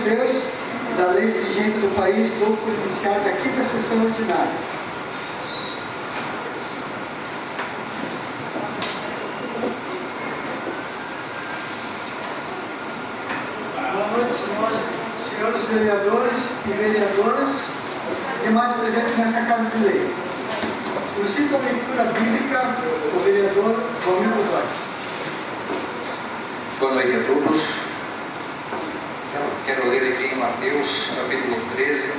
Deus e da lei vigente do país, dou por iniciada a 5ª sessão ordinária. Boa noite, senhores vereadores e vereadoras, demais presentes nessa Casa de Lei. Solicito a leitura bíblica do vereador Valmir Godoy. Boa noite a todos. Quero ler aqui em Mateus, capítulo 13,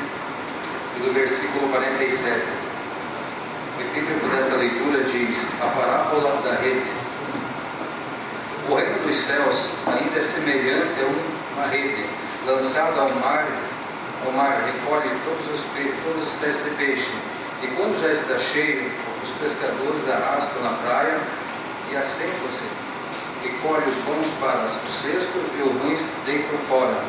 do versículo 47. O epígrafo desta leitura diz: a parábola da rede. O reino dos céus ainda é semelhante a uma rede lançada ao mar recolhe todos os espécies de peixe, e quando já está cheio, os pescadores arrastam na praia e assentam-se, e colhem os bons para os cestos e os ruins deitam fora.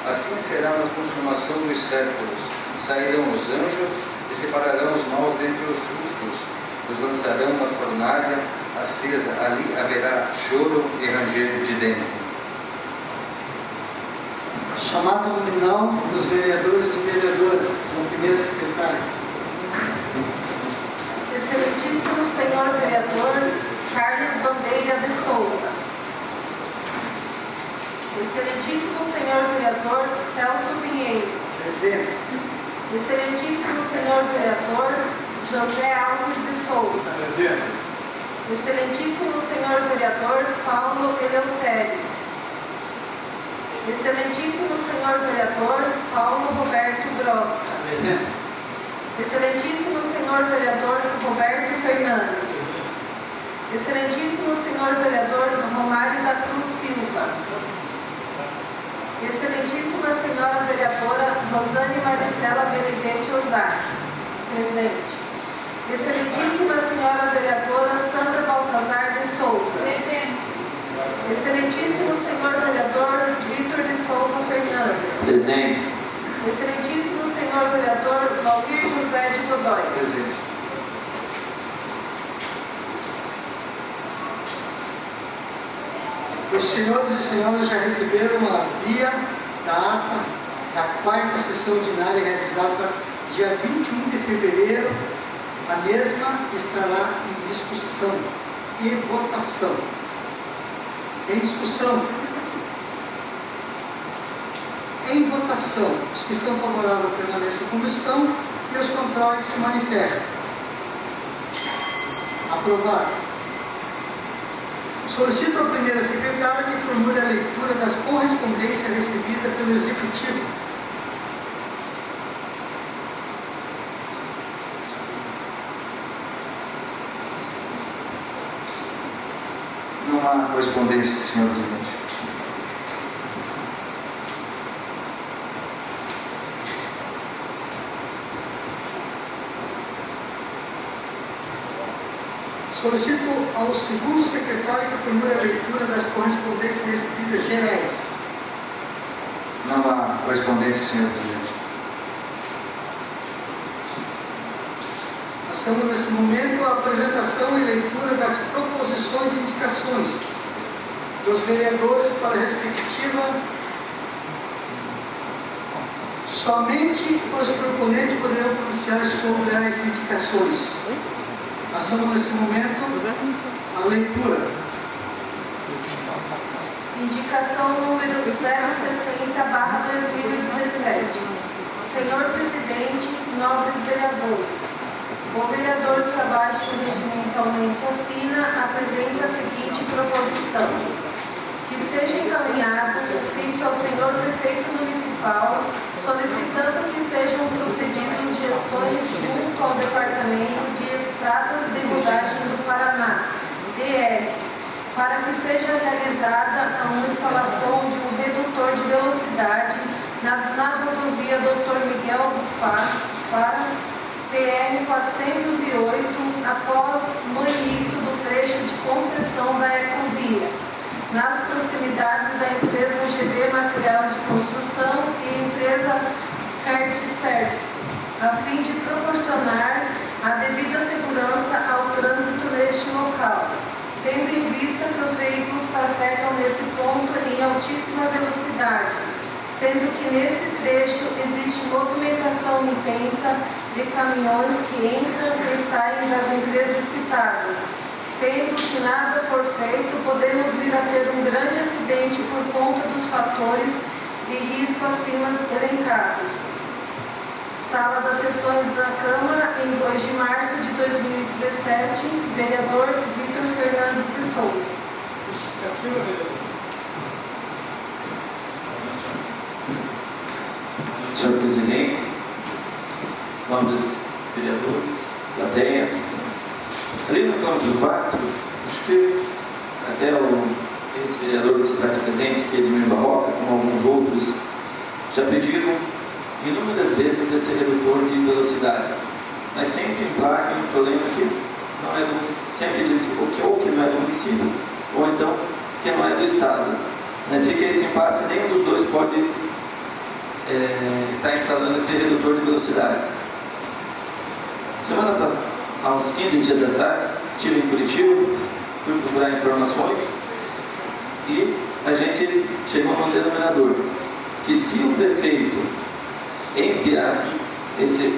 Assim será na consumação dos séculos. Sairão os anjos e separarão os maus dentre os justos, os lançarão na fornalha acesa. Ali haverá choro e ranger de dente. Chamada nominal dos vereadores e vereadoras, da primeira secretária. Excelentíssimo senhor vereador Carlos Bandeira de Souza. Excelentíssimo senhor vereador Celso Pinheiro. Presente. Excelentíssimo senhor vereador José Alves de Souza. Presente. Excelentíssimo senhor vereador Paulo Eleutério. Excelentíssimo senhor vereador Paulo Roberto Brosca. Presente. Excelentíssimo senhor vereador Roberto Fernandes. Excelentíssimo senhor vereador Romário da Cruz Silva. Excelentíssima senhora vereadora Rosane Maristela Benedetti Ozaki. Presente. Excelentíssima senhora vereadora Sandra Baltazar de Souza. Presente. Excelentíssimo senhor vereador Vitor de Souza Fernandes. Presente. Excelentíssimo senhor vereador Valmir José de Godoy. Presente. Os senhores e senhoras já receberam a via da ata da 4ª sessão ordinária realizada dia 21 de fevereiro. A mesma estará em discussão e votação. Em discussão. Em votação, os que são favoráveis permaneçam como estão e os contrários que se manifestam. Aprovado. Solicito à primeira secretária que formule a leitura das correspondências recebidas pelo Executivo. Não há correspondência, senhor presidente. Solicito ao segundo secretário que formule a leitura das correspondências recebidas gerais. Não há correspondência, senhor presidente. Passamos nesse momento à apresentação e leitura das proposições e indicações dos vereadores para a respectiva. Somente os proponentes poderão pronunciar sobre as indicações. Passamos nesse momento à leitura. Indicação número 060/2017. Senhor presidente, nobres vereadores, o vereador que abaixo regimentalmente assina apresenta a seguinte proposição: que seja encaminhado ofício ao senhor prefeito municipal solicitando que sejam procedidas gestões junto ao Departamento de Estradas de Rodagem do Paraná, DR, para que seja realizada uma instalação de um redutor de velocidade na rodovia Dr. Miguel Fara, PR 408, após no início do trecho de concessão da Ecovia, nas proximidades da empresa GB Materiais de Construção e empresa Fertiservice, a fim de proporcionar a devida segurança ao trânsito neste local, tendo em vista que os veículos trafegam nesse ponto em altíssima velocidade, sendo que nesse trecho existe movimentação intensa de caminhões que entram e saem das empresas citadas. Sendo que nada for feito, podemos vir a ter um grande acidente por conta dos fatores de risco acima elencados. Sala das Sessões da Câmara, em 2 de março de 2017, vereador Vitor Fernandes de Souza. Justificativa, vereador. Senhor presidente, nobres vereadores, plateia, ali no quilômetro 4, acho que até o ex-vereador que se faz presente, que é Edmir Barroca, como alguns outros, já pediram inúmeras vezes esse redutor de velocidade, mas sempre emplacam o problema que não é do, sempre dizem ou que não é do município, ou então que não é do Estado. Fica esse impasse, nenhum dos dois pode estar instalando esse redutor de velocidade. Há uns 15 dias atrás, estive em Curitiba, fui procurar informações e a gente chegou num denominador que se o prefeito enviar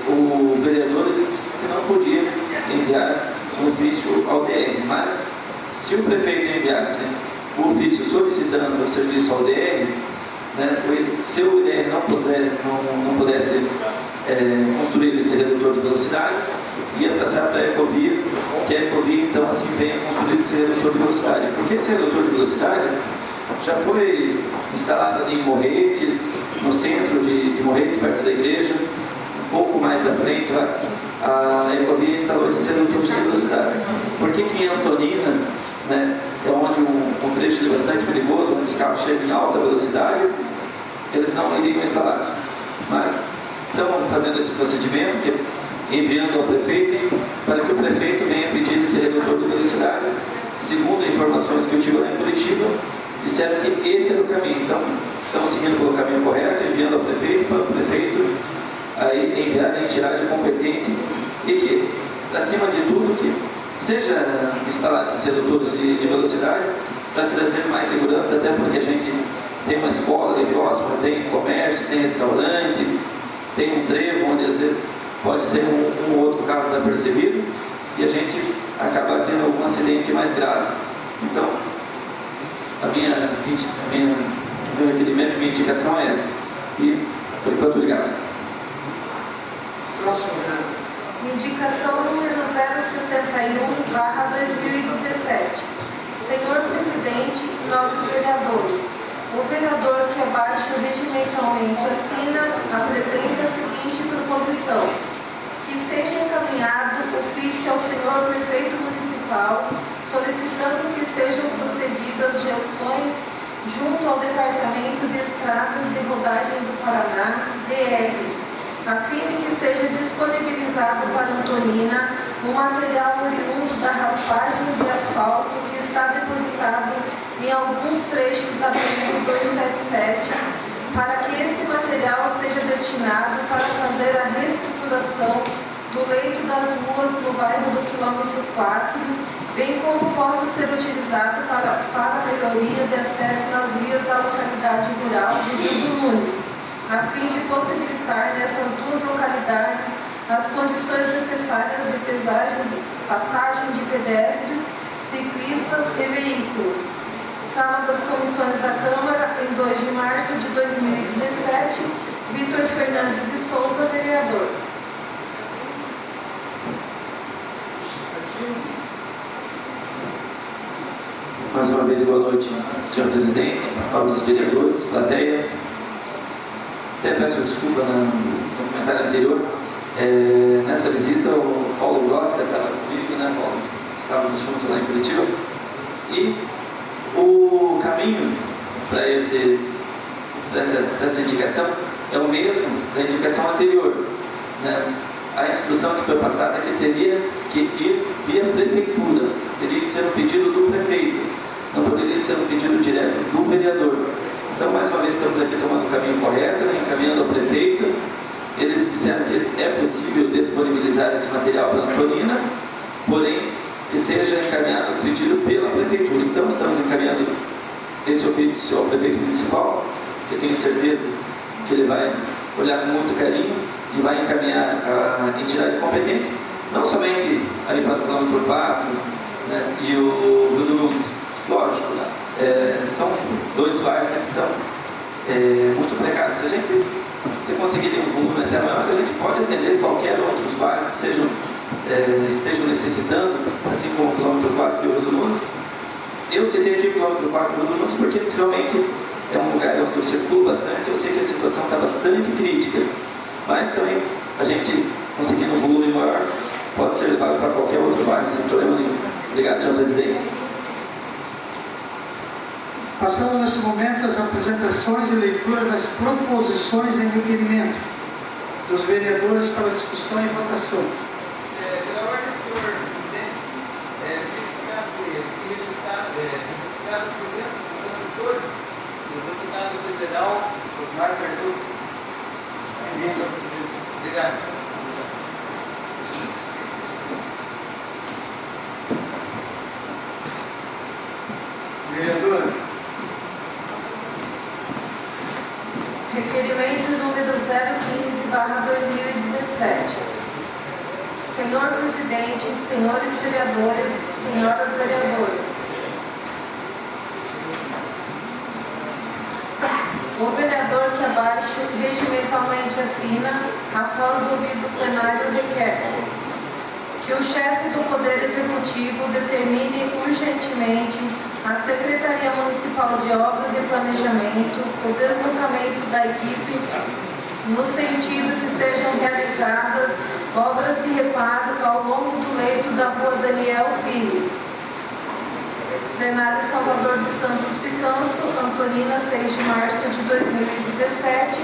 o vereador, ele disse que não podia enviar um ofício ao DR, mas se o prefeito enviasse o ofício solicitando o serviço ao DR, se o DR não pudesse construir esse redutor de velocidade, ia passar para a Ecovia, que a Ecovia então assim venha construir esse redutor de velocidade. Porque esse redutor de velocidade já foi instalado ali em Morretes, no centro de Morretes, perto da igreja, um pouco mais à frente lá, a Ecovia instalou esse redutor de velocidade. Por que em Antonina, é onde um trecho é bastante perigoso, onde os carros chegam em alta velocidade, eles não iriam instalar. Mas estamos fazendo esse procedimento, que é enviando ao prefeito, para que o prefeito venha pedir esse redutor de velocidade. Segundo informações que eu tive lá em Curitiba, disseram que esse era o caminho. Então, estamos seguindo pelo caminho correto, enviando ao prefeito, para o prefeito aí enviar a entidade competente e que, acima de tudo, que seja instalados esses redutores de velocidade para trazer mais segurança, até porque a gente tem uma escola ali próxima, tem comércio, tem restaurante, tem um trevo onde às vezes pode ser um ou outro carro desapercebido e a gente acaba tendo algum acidente mais grave. Então, meu requerimento, minha indicação é essa. E, por enquanto, obrigado. Próximo, vereador. Indicação número 061/2017. Senhor presidente, nobres vereadores, o vereador que abaixo regimentalmente assina apresenta a seguinte proposição: que seja encaminhado ofício ao senhor prefeito municipal solicitando que sejam procedidas gestões junto ao Departamento de Estradas de Rodagem do Paraná, DR, a fim de que seja disponibilizado para Antonina um material oriundo da raspagem de asfalto que está depositado em alguns trechos da BR-277, para que este material seja destinado para fazer a reestruturação do leito das ruas no bairro do quilômetro 4, bem como possa ser utilizado para a melhoria de acesso nas vias da localidade rural de Rio Nunes, a fim de possibilitar nessas duas localidades as condições necessárias de passagem de pedestres, ciclistas e veículos. Sala das Comissões da Câmara, em 2 de março de 2017, Vitor Fernandes de Souza, vereador. Mais uma vez, boa noite, senhor presidente, nobres vereadores, plateia. Até peço desculpa no comentário anterior. Nessa visita, o Paulo Grossa estava comigo, Paulo? Estávamos juntos lá em Curitiba. E o caminho para essa indicação é o mesmo da indicação anterior. A instrução que foi passada é que teria que ir via prefeitura, teria que ser um pedido do prefeito, não poderia ser um pedido direto do vereador. Então, mais uma vez, estamos aqui tomando o caminho correto, encaminhando ao prefeito. Eles disseram que é possível disponibilizar esse material para a Antonina, porém, que seja encaminhado o pedido pela prefeitura. Então, estamos encaminhando esse ofício ao prefeito municipal, que tenho certeza que ele vai olhar com muito carinho e vai encaminhar a entidade competente, não somente ali para o quilômetro 4, né, e o Rio do Nunes. Lógico, né, são 2 vários que estão muito precários. Se conseguir ter um volume até maior, a gente pode atender qualquer outros bairros que estejam necessitando, assim como o quilômetro 4 e o Rio do Nunes. Eu citei aqui o quilômetro 4 e o Rio do Nunes porque realmente é um lugar onde eu circulo bastante. Eu sei que a situação está bastante crítica, mas também a gente conseguindo um volume maior pode ser levado para qualquer outro bairro sem problema nenhum. Obrigado, senhor presidente. Passamos nesse momento às apresentações e leitura das proposições em requerimento dos vereadores para discussão e votação. Pela ordem, senhor presidente, que registrado a presença dos assessores do deputado federal Osmar Cardoso. Obrigado. Vereador. Requerimento número 015/2017. Senhor presidente, senhores vereadores, senhoras vereadoras. O vereador que abaixo regimentalmente assina, após ouvido o plenário, requer que o chefe do Poder Executivo determine urgentemente à Secretaria Municipal de Obras e Planejamento o deslocamento da equipe no sentido que sejam realizadas obras de reparo ao longo do leito da rua Daniel Pires. Plenário Salvador dos Santos Picanço, Antonina, 6 de março de 2017.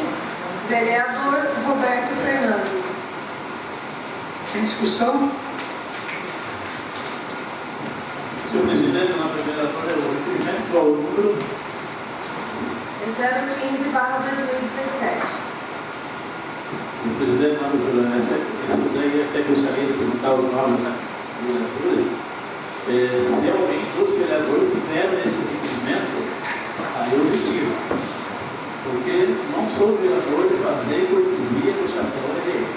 Vereador Roberto Fernandes. Em discussão? Senhor presidente, na primeira hora, o requerimento qual o número? 015/2017. Senhor presidente, na primeira esse daí até gostaria de perguntar os nomes da vereadora. Se alguém dos vereadores fizeram esse requerimento, aí eu retiro. Porque não sou vereador de fazer cortesia no chapéu dele.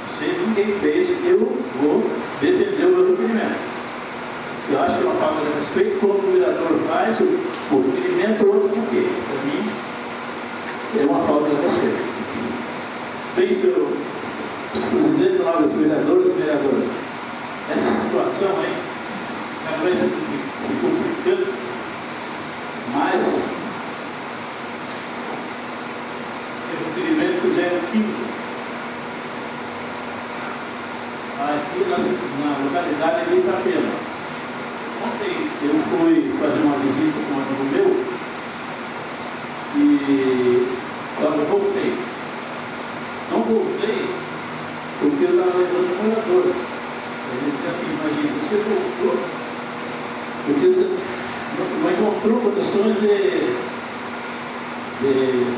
Se ninguém fez, eu vou defender o meu requerimento. Eu acho que é uma falta de respeito quando o vereador faz o requerimento ou outro porquê. Para mim, é uma falta de respeito. Bem, senhor presidente, novos vereadores e vereadoras, essa situação aí, cada vez se complicando, mas o requerimento 015. Aqui na localidade de Itapema. Ontem eu fui fazer uma visita com um amigo meu e só não voltei. Não voltei porque eu estava levando o morador. Ele disse assim, imagina, você voltou porque você não encontrou condições de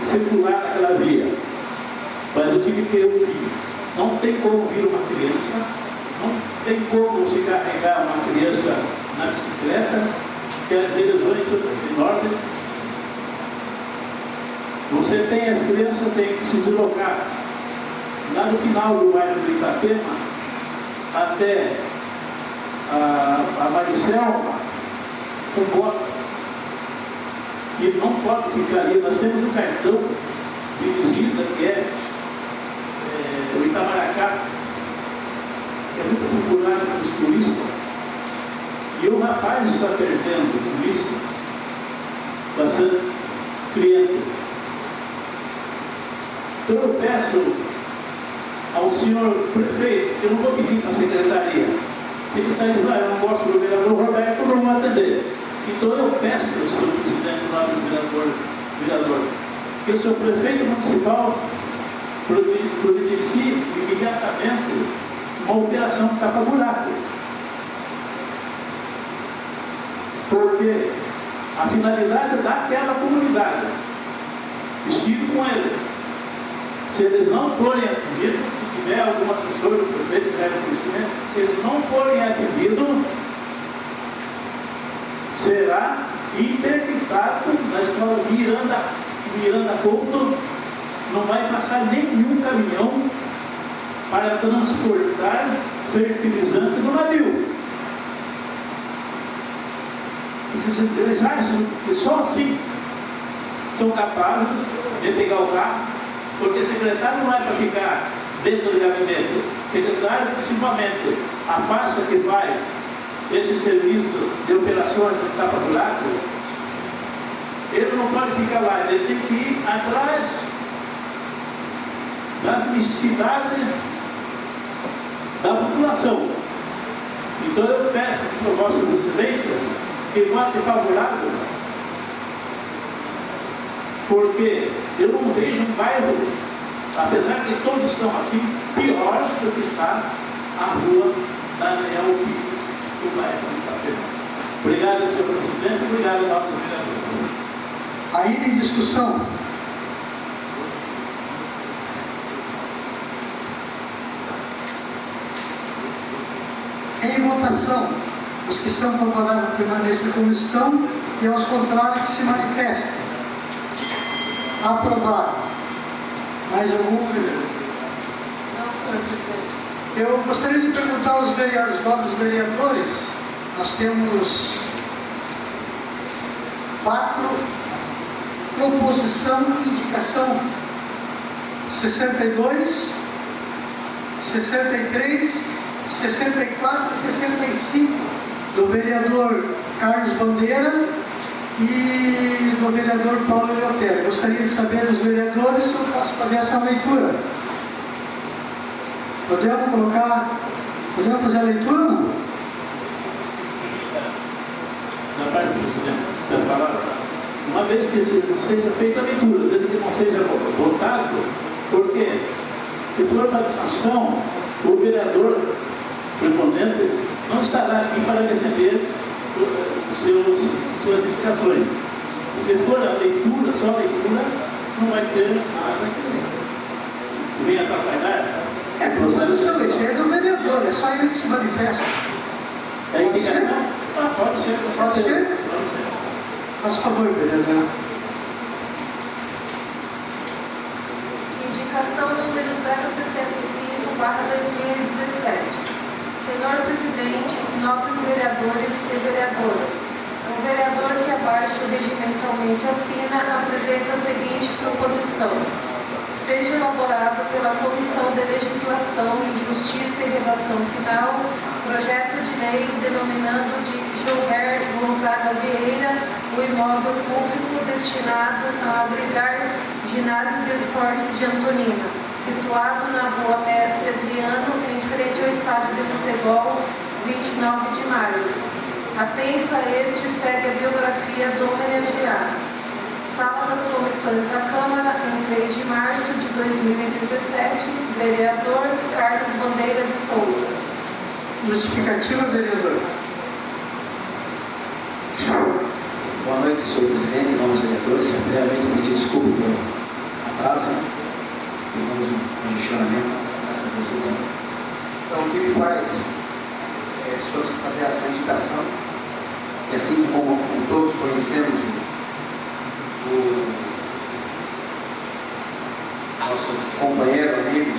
circular naquela via. Mas eu tive que ir ao fim. Não tem como vir uma criança, não tem como você carregar uma criança na bicicleta, que as lesões são enormes. Você tem, as crianças têm que se deslocar lá no final do bairro do Itapema até a Maricelma com botas. E não pode ficar ali. Nós temos um cartão de visita que é o Itamaracá, que é muito popular pelos turistas. E o rapaz está perdendo com isso bastante cliente. Então eu peço ao senhor prefeito, que eu não vou pedir para a secretaria. A secretaria diz, eu não gosto do vereador Roberto, eu não vou atender. Então eu peço ao senhor presidente lá dos vereadores, que o senhor prefeito municipal providencie imediatamente uma operação tapa-buraco. Porque a finalidade daquela comunidade, estive com ele. Se eles não forem atendidos, se tiver algum assessor do prefeito que leva conhecimento, se eles não forem atendidos, será interditado na escola Miranda Miranda Couto não vai passar nenhum caminhão para transportar fertilizante no navio. Porque eles acham que só assim são capazes de pegar o carro, porque secretário não é para ficar dentro do gabinete. Secretário, principalmente, a pasta que faz esse serviço de operações de tapa-buraco, ele não pode ficar lá, ele tem que ir atrás das necessidades da população. Então eu peço por vossas excelências que vote favorável, porque eu não vejo um bairro, apesar que todos estão assim, pior do que está a rua Daniel Pinto, do bairro de Itapema. Obrigado, senhor presidente, obrigado, novos vereadores. Ainda em discussão. Em votação, os que são favoráveis permaneçam como estão e aos contrários que se manifestem. Aprovado. Mais algum, vereador? Não, senhor presidente. Eu gostaria de perguntar aos novos vereadores, nós temos 4 proposição e indicação: 62, 63, 64 e 65 do vereador Carlos Bandeira e do vereador Paulo Eleutério. Gostaria de saber dos vereadores se eu posso fazer essa leitura. Podemos fazer a leitura ou não? Na parte do presidente, das palavras, uma vez que seja feita a leitura, desde que não seja votado, porque se for para discussão, o vereador proponente não estará aqui para defender suas indicações. Se for a leitura, só a leitura, não vai ter nada que venha atrapalhar. É proposição, esse é do vereador, é só ele que se manifesta. É indicação? Pode ser. Pode ser? Faça favor, vereador. Indicação número 065/2017. Senhor presidente, nobres vereadores e vereadoras, o vereador que abaixo regimentalmente assina apresenta a seguinte proposição: seja elaborado pela Comissão de Legislação, Justiça e Redação Final projeto de lei denominando de Gilberto Gonzaga Vieira o imóvel público destinado a abrigar ginásio de esportes de Antonina, situado na Rua Mestre Adriano, em frente ao estádio de futebol 29 de maio. Apenso a este segue a biografia do homenageado. Sala das Comissões da Câmara, em 3 de março de 2017, vereador Carlos Bandeira de Souza. Justificativa, vereador. Boa noite, senhor presidente e novos vereadores. Primeiramente, pedir desculpa pelo atraso. Tivemos um congestionamento, graças a Deus do tempo. Então, o que me faz fazer essa indicação, e assim como todos conhecemos o nosso companheiro, amigo,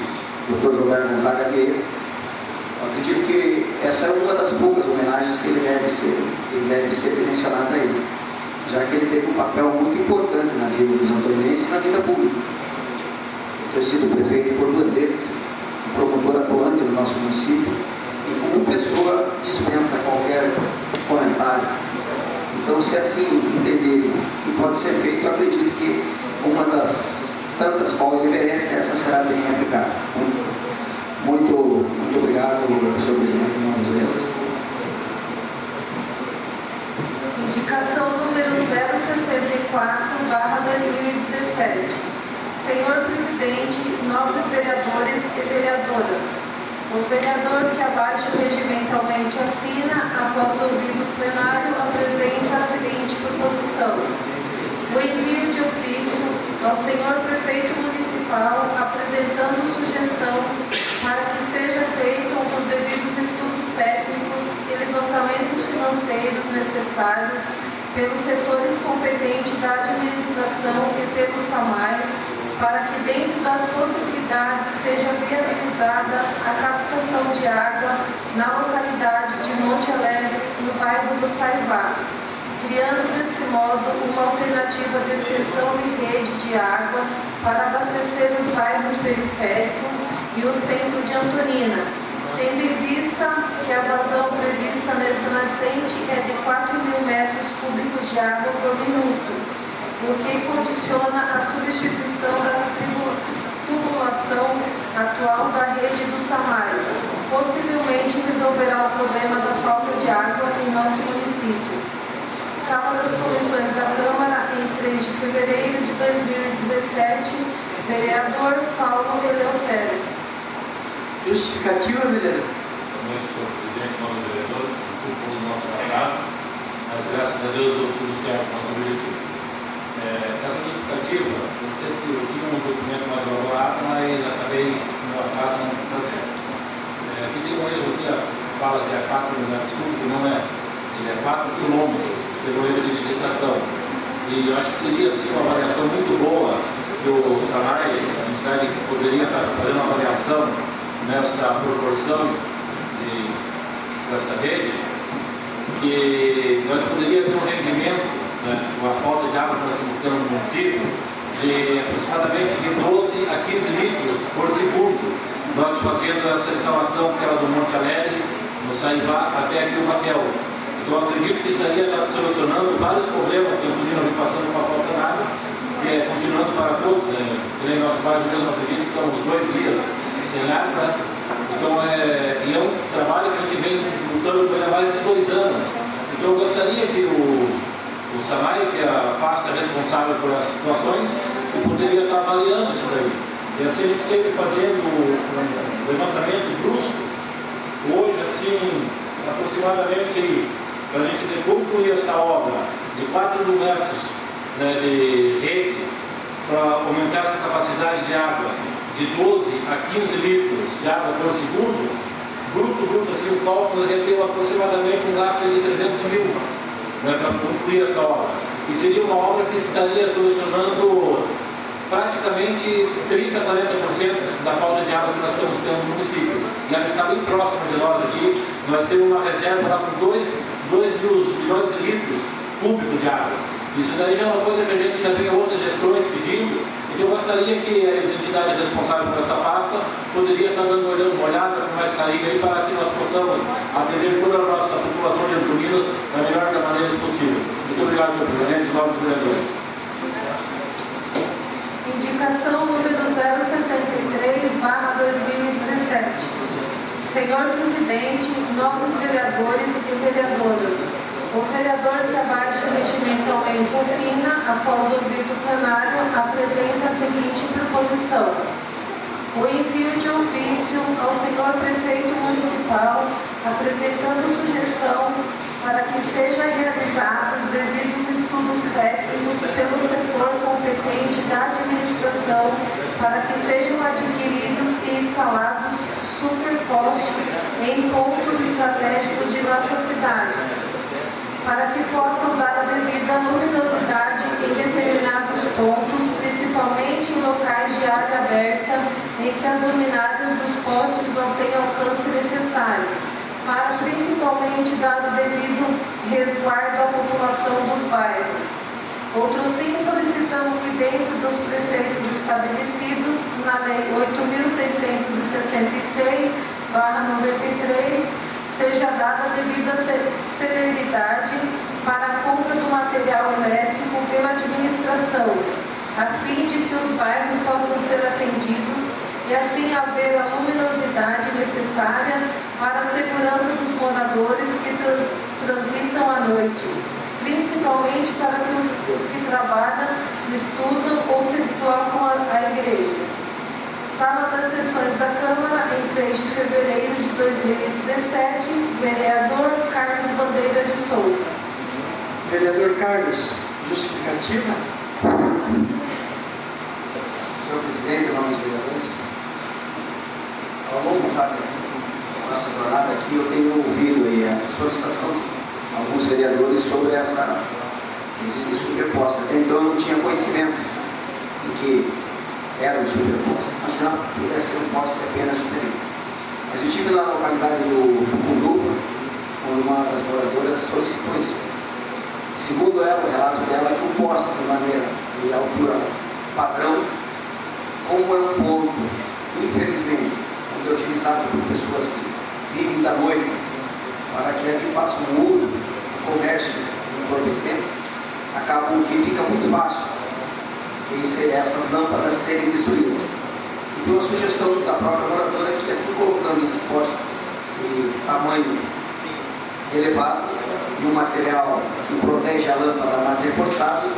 Dr. Gilberto Gonzaga Vieira, eu acredito que essa é uma das poucas homenagens que ele deve ser mencionado a ele, já que ele teve um papel muito importante na vida dos antoninenses e na vida pública. Ter sido prefeito por 2 vezes, um promotor atuante no nosso município, e como pessoa dispensa qualquer comentário. Então, se assim entenderem que pode ser feito, eu acredito que uma das tantas qual ele merece, essa será bem aplicada. Muito obrigado, senhor presidente, em nome dos vereadores. Indicação número 064/2017. Senhor presidente, nobres vereadores e vereadoras, o vereador que abaixo regimentalmente assina, após ouvido o plenário, apresenta a seguinte proposição: o envio de ofício ao senhor prefeito municipal apresentando sugestão para que seja feito os devidos estudos técnicos e levantamentos financeiros necessários pelos setores competentes da administração e pelo SAMAI, para que dentro das possibilidades seja viabilizada a captação de água na localidade de Monte Alegre, no bairro do Saivá, criando deste modo uma alternativa de extensão de rede de água para abastecer os bairros periféricos e o centro de Antonina, tendo em vista que a vazão prevista nessa nascente é de 4.000 metros cúbicos de água por minuto, o que condiciona a substituição da tubulação atual da rede do SAMAI. Possivelmente resolverá o problema da falta de água em nosso município. Sala das Comissões da Câmara, em 3 de fevereiro de 2017, vereador Paulo Eleutério. Justificativa, vereador. Boa noite, senhor presidente, nome dos vereadores, desculpa pelo nosso atraso, mas graças a Deus deu tudo certo com o nosso objetivo. Essa justificativa, eu tinha um documento mais elaborado, mas acabei, no meu atraso, não fazendo. Aqui tem um erro que fala que é 4 metros cúbicos, não é. Ele é 4 quilômetros, pelo erro de digitação. E eu acho que seria assim, uma avaliação muito boa que o SAMAI, a entidade que poderia estar fazendo uma avaliação nessa proporção desta rede, que nós poderíamos ter um rendimento, com a falta de água que nós estamos tendo no município, de aproximadamente de 12 a 15 litros por segundo. Nós fazendo essa instalação que era do Monte Alegre, no Saivá, até aqui o Batel. Então eu acredito que estaria solucionando vários problemas que a Antonina vem passando com a falta de água, que é continuando para todos. Que nem nosso bairro mesmo, acredito que estamos 2 dias sem água. Então e é um trabalho que a gente vem lutando por há mais de 2 anos. Então eu gostaria que o SAMAI, que é a pasta responsável por essas situações, que poderia estar avaliando isso daí. E assim a gente teve fazendo um levantamento brusco, hoje assim, aproximadamente, para a gente concluir essa obra de 4.000 metros de rede, para aumentar essa capacidade de água de 12 a 15 litros de água por segundo, bruto, assim, o cálculo nós ia ter aproximadamente um gasto de 300 mil. Para concluir essa obra. E seria uma obra que estaria solucionando praticamente 30% a 40% da falta de água que nós estamos tendo no município. E ela está bem próxima de nós aqui. Nós temos uma reserva lá com 2 milhões de litros cúbicos de água. Isso daí já é uma coisa que a gente já vem outras gestões pedindo. Então eu gostaria que a entidade responsável por essa pasta poderia estar dando uma olhada com mais carinho aí para que nós possamos atender toda a nossa população de Antonina da melhor da maneira possível. Muito obrigado, senhor presidente e novos vereadores. Indicação número 063/2017. Senhor presidente, nobres vereadores e vereadoras, o vereador que abaixo regimentalmente assina, após ouvido o plenário, apresenta a seguinte proposição: o envio de ofício ao senhor prefeito municipal, apresentando sugestão para que sejam realizados devidos estudos técnicos pelo setor competente da administração, para que sejam adquiridos e instalados superpostes em pontos estratégicos de nossa cidade, para que possam dar a devida luminosidade em determinados pontos, principalmente em locais de área aberta, em que as luminárias dos postes não têm alcance necessário, para principalmente dar o devido resguardo à população dos bairros. Outro sim, solicitamos que dentro dos preceitos estabelecidos na Lei 8.666/93, seja dada a devida celeridade para a compra do material elétrico pela administração, a fim de que os bairros possam ser atendidos e assim haver a luminosidade necessária para a segurança dos moradores que transitam à noite, principalmente para que os que trabalham, estudam ou se deslocam à igreja. Sala das Sessões da Câmara, em 3 de fevereiro de 2017, vereador Carlos Bandeira de Souza. Vereador Carlos, justificativa? Senhor presidente, em nome dos vereadores, ao longo já da nossa jornada aqui, eu tenho ouvido aí a solicitação de alguns vereadores sobre essa e superposta. Até então eu não tinha conhecimento do que eram superpostas. Imaginava que pudesse ser um poste apenas diferente. Mas eu estive na localidade do Cunduva, onde uma das moradoras solicitou isso. Segundo ela, o relato dela é que um poste de maneira de altura padrão, como é um ponto, infelizmente, onde é utilizado por pessoas que vivem da noite para que ali façam uso do comércio de entorpecentes, acabam que fica muito fácil essas lâmpadas serem destruídas. E foi uma sugestão da própria moradora que, assim, colocando esse poste de tamanho elevado e um material que protege a lâmpada mais reforçado,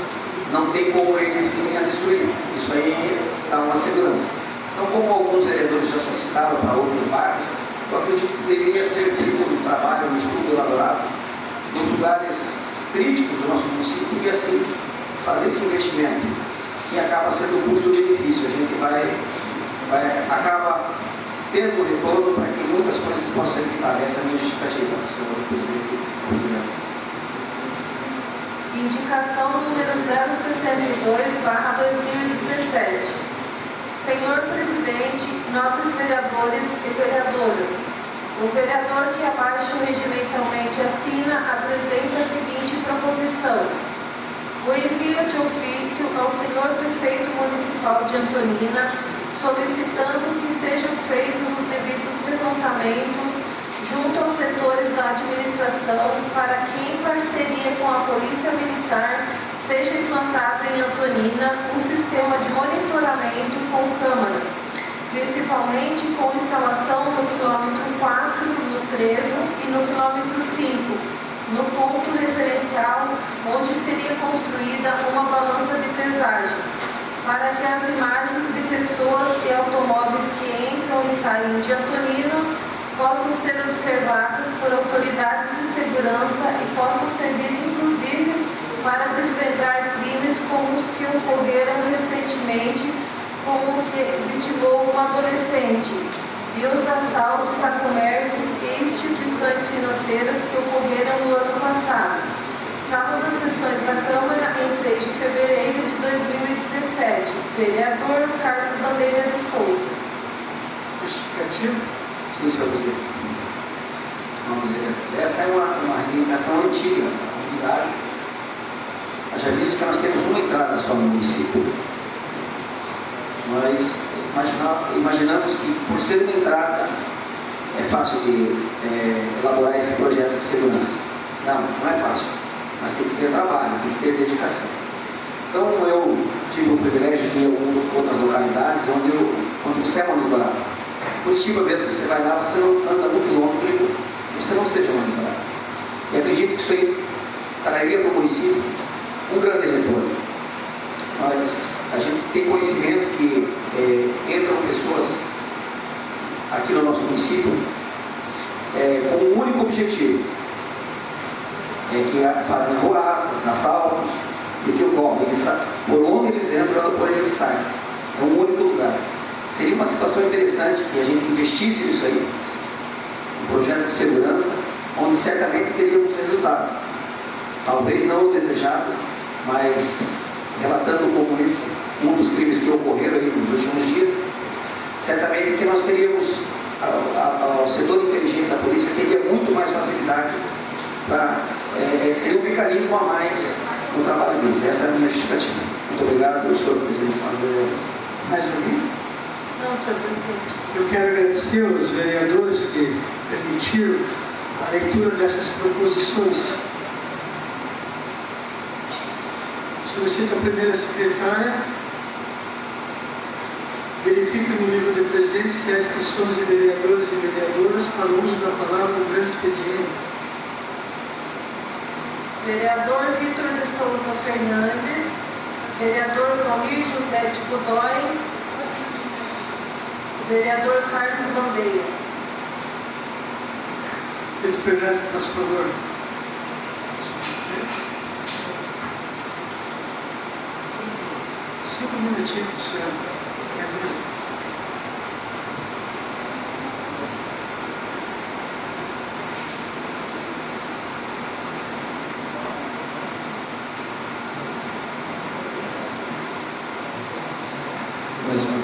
não tem como eles virem a destruir. Isso aí dá uma segurança. Então, como alguns vereadores já solicitaram para outros bairros, eu acredito que deveria ser feito um trabalho, um estudo elaborado nos lugares críticos do nosso município e, assim, fazer esse investimento. E acaba sendo um custo-benefício. A gente acaba tendo retorno para que muitas coisas possam ser evitadas. Essa é a minha justificativa, senhor presidente. Indicação número 062/2017. Senhor presidente, nobres vereadores e vereadoras, o vereador que abaixo regimentalmente assina apresenta a seguinte proposição: o envio de ofício ao senhor prefeito municipal de Antonina, solicitando que sejam feitos os devidos levantamentos junto aos setores da administração para que, em parceria com a Polícia Militar, seja implantado em Antonina um sistema de monitoramento com câmaras, principalmente com instalação no quilômetro 4, no trevo, e no quilômetro 5, no ponto referencial onde seria construída uma balança de pesagem, para que as imagens de pessoas e automóveis que entram e saem de Antonina possam ser observadas por autoridades de segurança e possam servir, inclusive, para desvendar crimes como os que ocorreram recentemente, como o que vitimou um adolescente, e os assaltos a comércios e instituições financeiras que ocorreram no ano passado. Sala das sessões da Câmara em 3 de fevereiro de 2017. Vereador Carlos Bandeira de Souza. Justificativo? Sim, senhor presidente. Vamos ver. Essa é uma reivindicação antiga da comunidade. Já visto que nós temos uma entrada só no município. Nós imaginamos que, por ser uma entrada, é fácil de elaborar esse projeto de segurança. Não é fácil. Mas tem que ter trabalho, tem que ter dedicação. Então, eu tive o privilégio de ir em outras localidades onde você é monitorado. Curitiba mesmo, você vai lá, você não anda 1 quilômetro e você não seja monitorado. E acredito que isso aí traria para o município um grande retorno. A gente tem conhecimento que entram pessoas aqui no nosso município com um único objetivo, que fazem arruaças, assaltos, e o que ocorre? Por onde eles entram, por onde eles saem. É um único lugar. Seria uma situação interessante que a gente investisse nisso aí, um projeto de segurança, onde certamente teríamos resultado. Talvez não o desejado, mas relatando como isso, um dos crimes que ocorreram aí nos últimos dias, certamente que nós teríamos, o setor inteligente da polícia teria muito mais facilidade para ser um mecanismo a mais no trabalho deles. Essa é a minha justificativa. Muito obrigado, senhor presidente. Mais alguém? Não, senhor presidente. Eu quero agradecer aos vereadores que permitiram a leitura dessas proposições. Solicito a primeira secretária, verifique no livro de presença se há inscrições de vereadores e vereadoras para o uso da palavra no grande expediente. Vereador Vitor de Souza Fernandes, vereador Valmir José de Godoy, vereador Carlos Bandeira. Pedro Fernandes, por favor. Cinco minutinhos, senhor.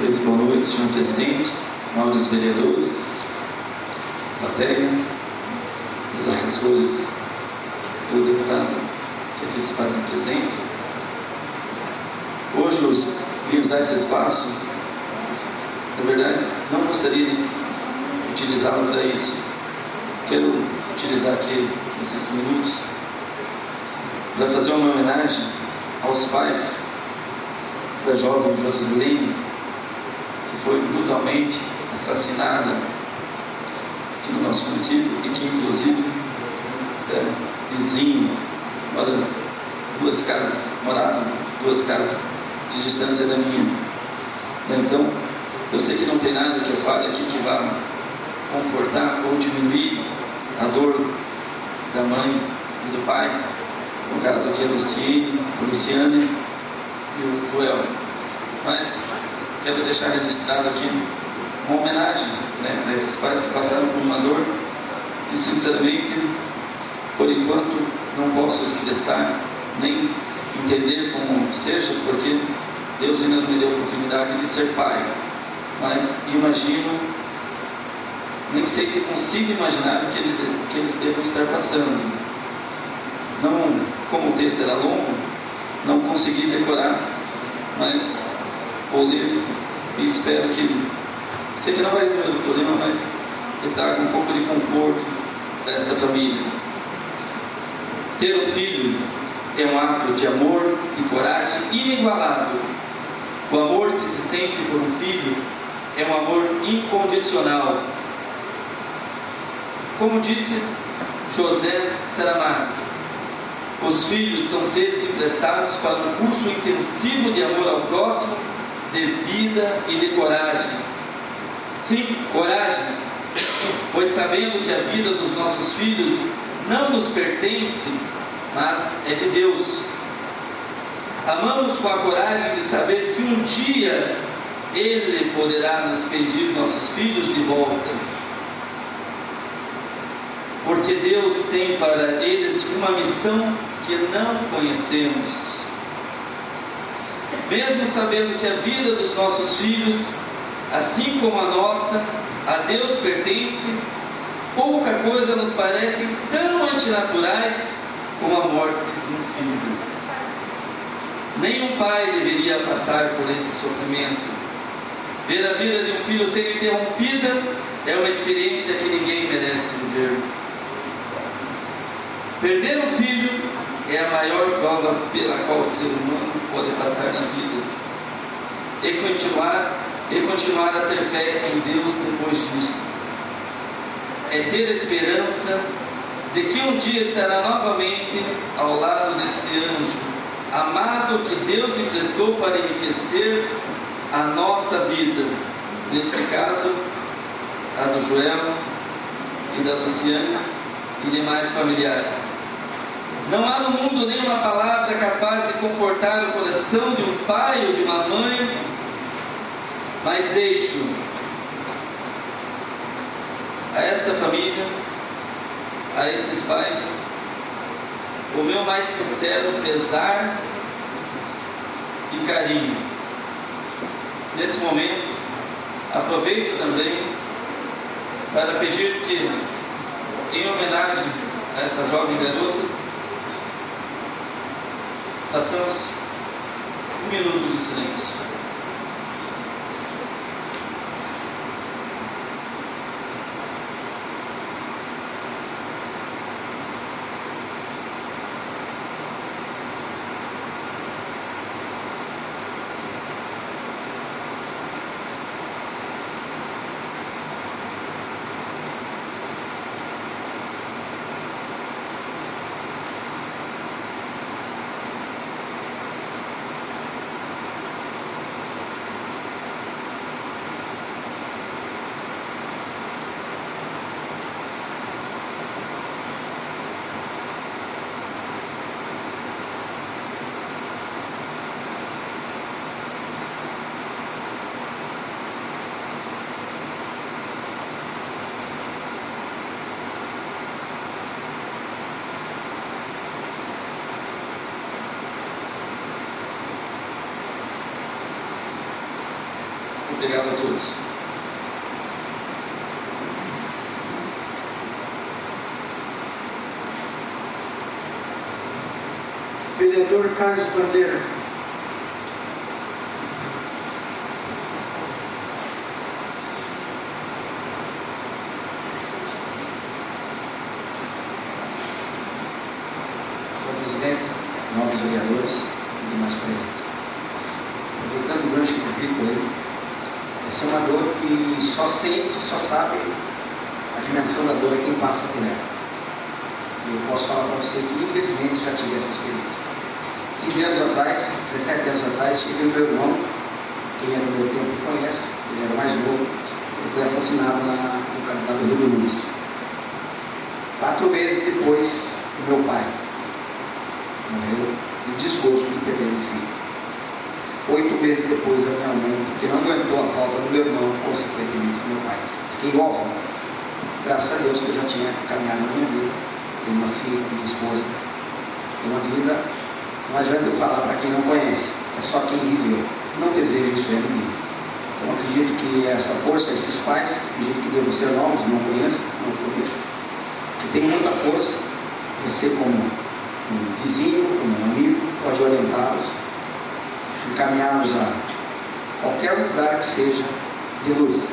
Deus, boa noite, senhor presidente, nobres vereadores, plateia, os assessores do deputado que aqui se fazem presente. Hoje eu vim usar esse espaço, na verdade, não gostaria de utilizá-lo para isso. Quero utilizar aqui esses minutos para fazer uma homenagem aos pais da jovem Josilene, que foi brutalmente assassinada aqui no nosso município e que inclusive é vizinho, morava duas casas de distância da minha. Então, eu sei que não tem nada que eu fale aqui que vá confortar ou diminuir a dor da mãe e do pai, no caso aqui a Luciane e o Joel, mas quero deixar registrado aqui uma homenagem, né, a esses pais que passaram por uma dor que sinceramente, por enquanto, não posso expressar, nem entender como seja, porque Deus ainda não me deu a oportunidade de ser pai, mas imagino, nem sei se consigo imaginar o que eles devam estar passando. Não, como o texto era longo, não consegui decorar, mas vou ler e espero que, sei que não vai resolver o problema, mas que traga um pouco de conforto para esta família. Ter um filho é um ato de amor e coragem inigualável. O amor que se sente por um filho é um amor incondicional. Como disse José Saramago, os filhos são seres emprestados para um curso intensivo de amor ao próximo, de vida e de coragem. Sim, coragem, pois sabendo que a vida dos nossos filhos não nos pertence, mas é de Deus. Amamos com a coragem de saber que um dia Ele poderá nos pedir nossos filhos de volta. Porque Deus tem para eles uma missão que não conhecemos. Mesmo sabendo que a vida dos nossos filhos, assim como a nossa, a Deus pertence, pouca coisa nos parece tão antinaturais como a morte de um filho. Nenhum pai deveria passar por esse sofrimento. Ver a vida de um filho ser interrompida é uma experiência que ninguém merece viver. Perder um filho é a maior prova pela qual o ser humano pode passar na vida. E continuar a ter fé em Deus depois disso. É ter esperança de que um dia estará novamente ao lado desse anjo amado que Deus emprestou para enriquecer a nossa vida. Neste caso, a do Joel e da Luciana e demais familiares. Não há no mundo nenhuma palavra capaz de confortar o coração de um pai ou de uma mãe, mas deixo a esta família, a esses pais, o meu mais sincero pesar e carinho. Nesse momento, aproveito também para pedir que, em homenagem a essa jovem garota, façamos um minuto de silêncio. Obrigado a todos. Vereador Carlos Bandeira. Senhor presidente, nobres vereadores e demais presentes. Aproveitando o gancho do Vitor aí, essa é uma dor que só sente, só sabe a dimensão da dor é quem passa por ela. E eu posso falar para você que infelizmente já tive essa experiência. 15 anos atrás, 17 anos atrás, tive o meu irmão, quem era do meu tempo conhece, ele era mais novo, ele foi assassinado na localidade do Rio do Luz. 4 meses depois, o meu pai morreu de desgosto de perder um filho. 8 meses depois, a minha mãe, que não aguentou a falta do meu irmão, consequentemente do meu pai. Fiquei órfão. Graças a Deus que eu já tinha caminhado na minha vida. Tenho uma filha, minha esposa. Tenho uma vida, não adianta eu falar para quem não conhece, é só quem viveu. Não desejo isso a ninguém. Então acredito que essa força, esses pais, acredito que devam ser novos, não conheço, não conheço. E tem muita força, você como um vizinho, como um amigo, pode orientá-los, encaminhá-los a qualquer lugar que seja de luz.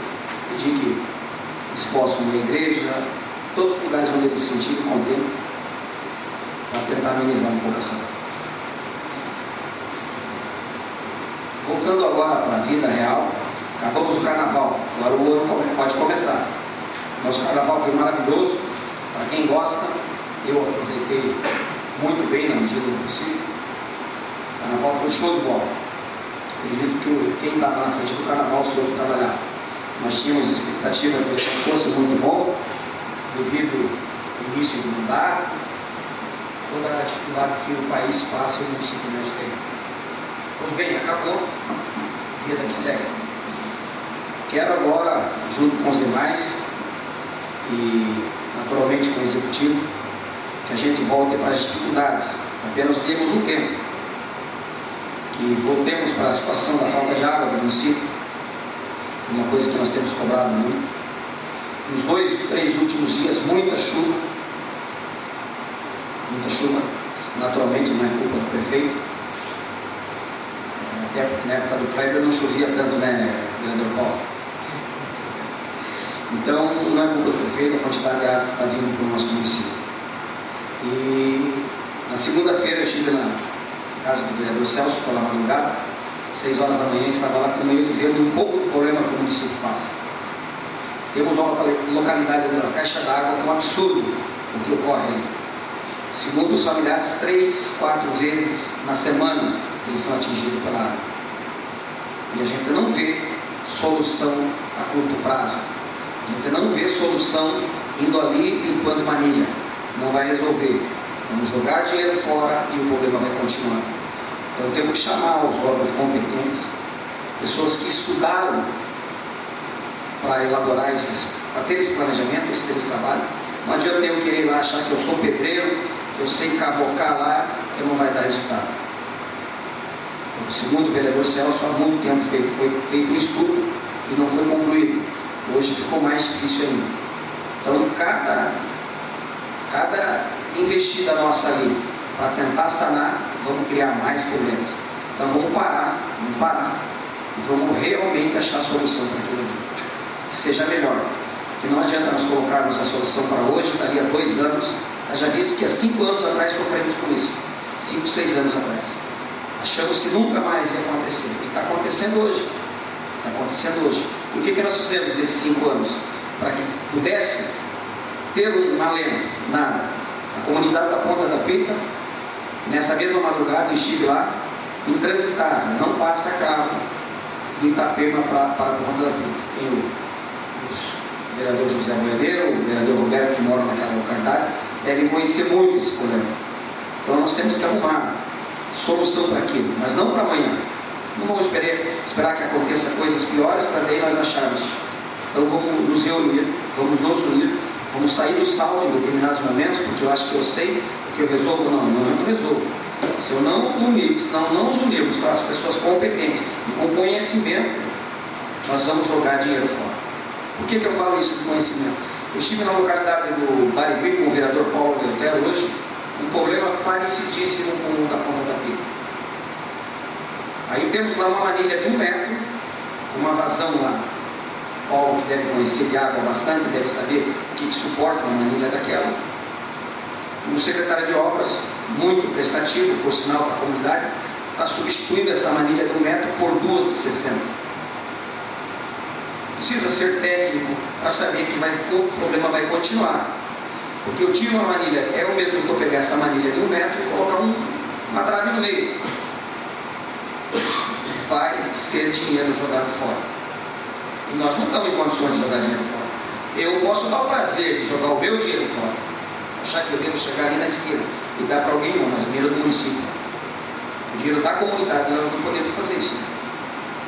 Pedir que eles possam ir à igreja, todos os lugares onde eles se sentirem contentes, para tentar amenizar um pouco essa dor. Voltando agora para a vida real, acabamos o carnaval, agora o ano pode começar. Nosso carnaval foi maravilhoso, para quem gosta, eu aproveitei muito bem na medida do possível. O carnaval foi show de bola. Acredito que quem estava na frente do carnaval soube trabalhar. Nós tínhamos expectativa de que fosse muito bom, devido ao início do mandato, toda a dificuldade que o país passa e o município não tem. Pois bem, acabou, vida que segue. Quero agora, junto com os demais e naturalmente com o executivo, que a gente volte para as dificuldades. Apenas temos um tempo, que voltemos para a situação da falta de água do município, uma coisa que nós temos cobrado muito. Nos 2, 3 últimos dias, muita chuva, naturalmente não é culpa do prefeito. Até na época do Kleber não chovia tanto, né, vereador Paulo? Então, não é culpa do prefeito a quantidade de água que está vindo para o nosso município. E na segunda-feira eu estive na casa do vereador Celso, pela madrugada, 6 horas da manhã, estava lá com ele vendo um pouco do problema que o município passa. Temos uma localidade da caixa d'água que é um absurdo o que ocorre ali. Segundo os familiares, 3, 4 vezes na semana eles são atingidos pela água. E a gente não vê solução a curto prazo. A gente não vê solução indo ali limpando manilha. Não vai resolver. Vamos jogar dinheiro fora e o problema vai continuar. Então temos que chamar os órgãos competentes, pessoas que estudaram para elaborar para ter esse planejamento, esse trabalho. Não adianta eu querer ir lá achar que eu sou pedreiro, que eu sei cavocar lá, que não vai dar resultado. Segundo o vereador Celso, há muito tempo foi feito um estudo e não foi concluído. Hoje ficou mais difícil ainda. Então, cada investida nossa ali, para tentar sanar, vamos criar mais problemas. Então, vamos parar e vamos realmente achar solução para aquilo ali. Que seja melhor. Que não adianta nós colocarmos a solução para hoje, dali a 2 anos. Eu já vi que há 5 anos atrás sofremos com isso. 5, 6 anos atrás. Achamos que nunca mais ia acontecer. E está acontecendo hoje. Está acontecendo hoje. E o que nós fizemos nesses 5 anos? Para que pudesse ter um alento? Nada. A comunidade da Ponta da Pita, nessa mesma madrugada, eu estive lá, intransitável. Não passa carro do Itapema para a Ponta da Pita. Tem o vereador José Boiadeiro, o vereador Roberto, que mora naquela localidade, devem conhecer muito esse problema. Então nós temos que arrumar solução para aquilo, mas não para amanhã. Não vamos esperar que aconteça coisas piores para daí nós acharmos. Então vamos nos reunir, vamos sair do salto em determinados momentos, porque eu acho que eu sei o que eu resolvo. Não, eu não resolvo. Se eu não nos unirmos com as pessoas competentes e com conhecimento, nós vamos jogar dinheiro fora. Por que eu falo isso de conhecimento? Eu estive na localidade do Barigui com o vereador Paulo Leotero hoje, um problema parecidíssimo com o da Ponta da Pipa. Aí temos lá uma manilha de 1 metro, uma vazão lá. Paulo, que deve conhecer de água bastante, deve saber o que suporta uma manilha daquela. O secretário de obras, muito prestativo, por sinal, para a comunidade, está substituindo essa manilha de 1 metro por 2 de 60. Precisa ser técnico para saber que o problema vai continuar. Porque eu tiro uma manilha, é o mesmo que eu pegar essa manilha de 1 metro e colocar uma trave no meio. Vai ser dinheiro jogado fora. E nós não estamos em condições de jogar dinheiro fora. Eu posso dar o prazer de jogar o meu dinheiro fora, achar que eu devo chegar ali na esquina e dar para alguém, não, mas o dinheiro do município, o dinheiro da comunidade, nós não podemos fazer isso.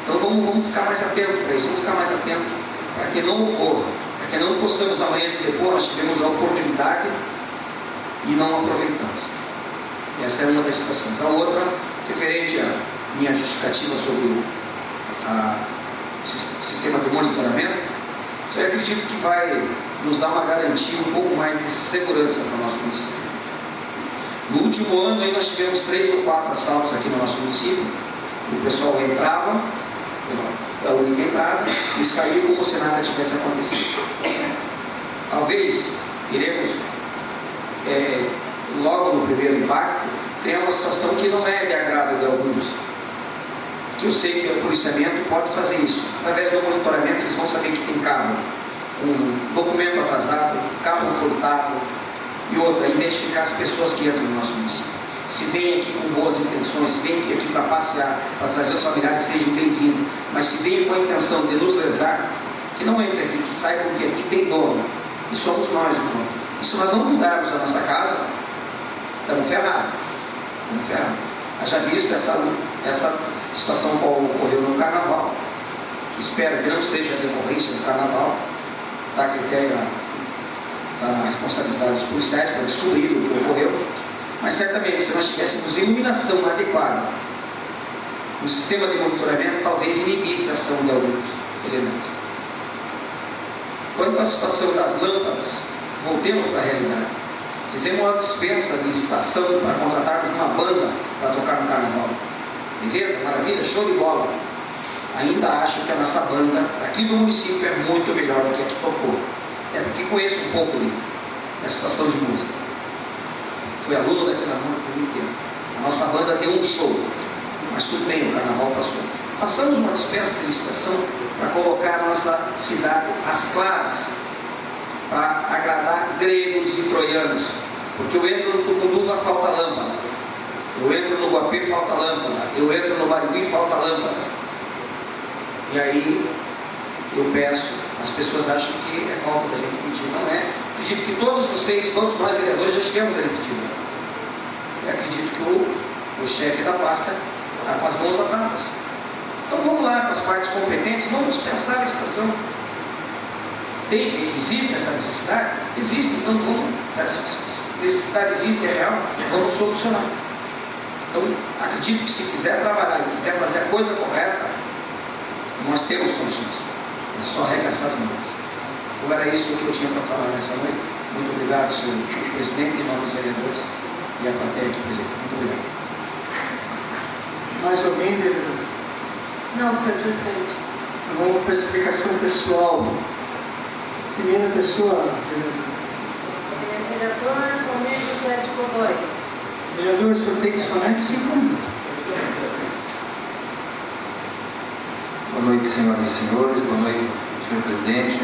Então vamos ficar mais atentos para isso, vamos ficar mais atentos para que não ocorra, para que não possamos amanhã dizer, pô, nós tivemos a oportunidade e não aproveitamos. E essa é uma das situações. A outra, referente à minha justificativa sobre o sistema de monitoramento, eu acredito que vai nos dar uma garantia um pouco mais de segurança para o nosso município. No último ano aí nós tivemos 3 ou 4 assaltos aqui no nosso município. O pessoal entrava pela única entrada e saía como se nada tivesse acontecido. Talvez iremos logo no primeiro impacto criar uma situação que não é de agrado de alguns. Eu sei que o policiamento pode fazer isso. Através do monitoramento eles vão saber que tem carro, um documento atrasado, carro furtado e outra, identificar as pessoas que entram no nosso município. Se vem aqui com boas intenções, se vem aqui para passear, para trazer os familiares, sejam bem-vindos. Mas se vem com a intenção de nos lesar, que não entre aqui, que saibam que aqui tem dono. E somos nós, irmãos. E se nós não mudarmos a nossa casa, estamos ferrados. Estamos ferrados. Já visto essa situação qual ocorreu no Carnaval. Espero que não seja a decorrência do Carnaval, da critério da responsabilidade dos policiais para descobrir o que ocorreu, mas certamente se nós tivéssemos iluminação adequada no sistema de monitoramento, talvez inibisse a ação de alguns elementos. Quanto à situação das lâmpadas, voltemos para a realidade. Fizemos uma dispensa de licitação para contratarmos uma banda para tocar no Carnaval. Beleza? Maravilha? Show de bola. Ainda acho que a nossa banda aqui do município é muito melhor do que a que tocou. É porque conheço um pouco da situação de música. Fui aluno da Filarmônica por muito tempo. A nossa banda deu um show, mas tudo bem, o Carnaval passou. Façamos uma dispensa de licitação para colocar a nossa cidade às claras, para agradar gregos e troianos. Porque eu entro no Tucunduva, falta lâmpada. Eu entro no Guapê, falta lâmpada. Eu entro no Barigui, falta lâmpada. E aí eu peço, as pessoas acham que é falta da gente pedir, não é? Acredito que todos vocês, todos nós vereadores já estivemos ali pedindo. Eu acredito que o chefe da pasta está com as mãos atadas. Então vamos lá com as partes competentes, vamos pensar a estação. Existe essa necessidade? Existe, então vamos, se essa necessidade existe, é real, vamos solucionar. Então acredito que se quiser trabalhar e quiser fazer a coisa correta, nós temos condições. É só arregaçar as mãos. Então era isso que eu tinha para falar nessa noite. Muito obrigado, senhor presidente e novos vereadores e a plateia aqui presente. Muito obrigado. Mais alguém, vereador? Não, senhor presidente. Então vamos para a explicação pessoal. Primeira pessoa, vereador. Vereador Valmir José de Godoy. Vereador, o senhor tem somente 5 minutos. Boa noite, senhoras e senhores. Boa noite, senhor presidente.